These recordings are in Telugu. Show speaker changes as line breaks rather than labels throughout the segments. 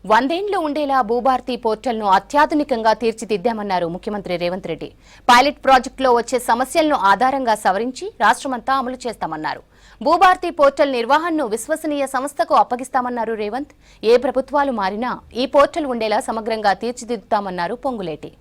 వందేండ్లు ఉండేలా భూభారతి పోర్టల్ను అత్యాధునికంగా తీర్చిదిద్దామన్నారు ముఖ్యమంత్రి రేవంత్ రెడ్డి. పైలట్ ప్రాజెక్టులో వచ్చే సమస్యలను ఆధారంగా సవరించి రాష్ట్రమంతా అమలు చేస్తామన్నారు. భూభారతి పోర్టల్ నిర్వహణను విశ్వసనీయ సంస్థకు అప్పగిస్తామన్నారు రేవంత్. ఏ ప్రభుత్వాలు మారినా ఈ పోర్టల్ ఉండేలా సమగ్రంగా తీర్చిదిద్దుతామన్నారు పొంగులేటి.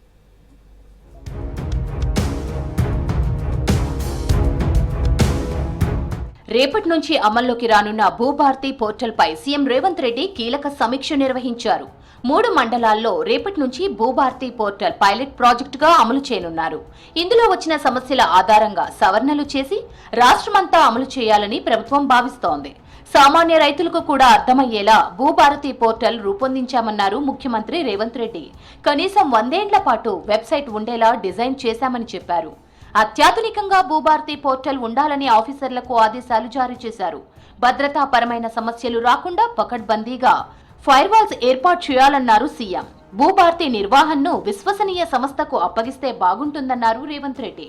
రేపటి నుంచి అమల్లోకి రానున్న భూభారతి పోర్టల్పై సీఎం రేవంత్ రెడ్డి కీలక సమీక్ష నిర్వహించారు. 3 మండలాల్లో రేపటి నుంచి భూభారతి పోర్టల్ పైలట్ ప్రాజెక్టుగా అమలు చేయనున్నారు. ఇందులో వచ్చిన సమస్యల ఆధారంగా సవరణలు చేసి రాష్ట్రమంతా అమలు చేయాలని ప్రభుత్వం భావిస్తోంది. సామాన్య రైతులకు కూడా అర్థమయ్యేలా భూభారతి పోర్టల్ రూపొందించామన్నారు ముఖ్యమంత్రి రేవంత్ రెడ్డి. కనీసం 100 ఏళ్ల పాటు వెబ్సైట్ ఉండేలా డిజైన్ చేశామని చెప్పారు. అత్యాధునికంగా భూభారతి పోర్టల్ ఉండాలని ఆఫీసర్లకు ఆదేశాలు జారీ చేశారు. భద్రతాపరమైన సమస్యలు రాకుండా పకడ్బందీగా ఫైర్వాల్స్ ఏర్పాటు చేయాలన్నారు సీఎం. భూభారతి నిర్వహణను విశ్వసనీయ సంస్థకు అప్పగిస్తే బాగుంటుందన్నారు రేవంత్ రెడ్డి.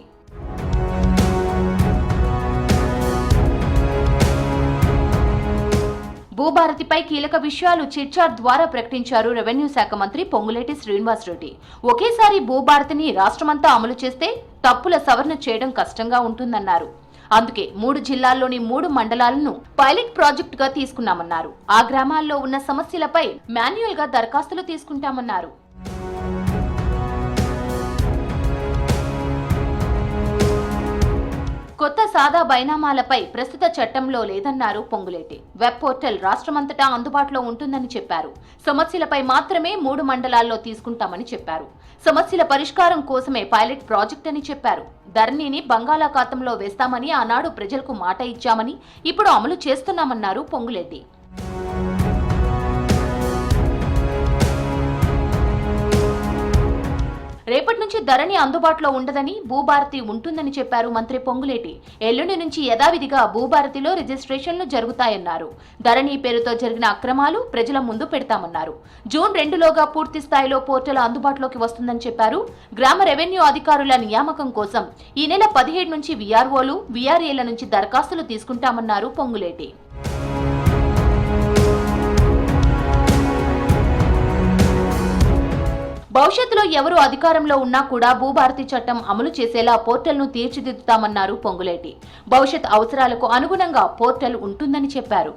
భూభారతిపై కీలక విషయాలు చిట్చాట్ ద్వారా ప్రకటించారు రెవెన్యూ శాఖ మంత్రి పొంగులేటి శ్రీనివాసరెడ్డి. ఒకేసారి భూభారతిని రాష్ట్రమంతా అమలు చేస్తే తప్పుల సవరణ చేయడం కష్టంగా ఉంటుందన్నారు. అందుకే 3 జిల్లాల్లోని 3 మండలాలను పైలట్ ప్రాజెక్టుగా తీసుకున్నామన్నారు. ఆ గ్రామాల్లో ఉన్న సమస్యలపై మాన్యువల్ గా దరఖాస్తులు తీసుకుంటామన్నారు. కొత్త సాదా బైనామాలపై ప్రస్తుత చట్టంలో లేదన్నారు పొంగులేటి. వెబ్ పోర్టల్ రాష్ట్రమంతటా అందుబాటులో ఉంటుందని చెప్పారు. సమస్యలపై మాత్రమే 3 మండలాల్లో తీసుకుంటామని చెప్పారు. సమస్యల పరిష్కారం కోసమే పైలట్ ప్రాజెక్ట్ అని చెప్పారు. ధరణిని బంగాళాఖాతంలో వేస్తామని ఆనాడు ప్రజలకు మాట ఇచ్చామని ఇప్పుడు అమలు చేస్తున్నామన్నారు పొంగులేటి. రేపటి నుంచి ధరణి అందుబాటులో ఉండదని భూభారతి ఉంటుందని చెప్పారు మంత్రి పొంగులేటి. ఎల్లుండి నుంచి యథావిధిగా భూభారతిలో రిజిస్ట్రేషన్లు జరుగుతాయన్నారు. ధరణి పేరుతో జరిగిన అక్రమాలు ప్రజల ముందు పెడతామన్నారు. జూన్ 2లోగా పూర్తి స్థాయిలో పోర్టల్ అందుబాటులోకి వస్తుందని చెప్పారు. గ్రామ రెవెన్యూ అధికారుల నియామకం కోసం ఈ నెల 17 నుంచి వీఆర్ఓలు, వీఆర్ఏల నుంచి దరఖాస్తులు తీసుకుంటామన్నారు పొంగులేటి. భవిష్యత్తులో ఎవరు అధికారంలో ఉన్నా కూడా భూభారతి చట్టం అమలు చేసేలా పోర్టల్ను తీర్చిదిద్దుతామన్నారు పొంగులేటి. భవిష్యత్ అవసరాలకు అనుగుణంగా పోర్టల్ ఉంటుందని చెప్పారు.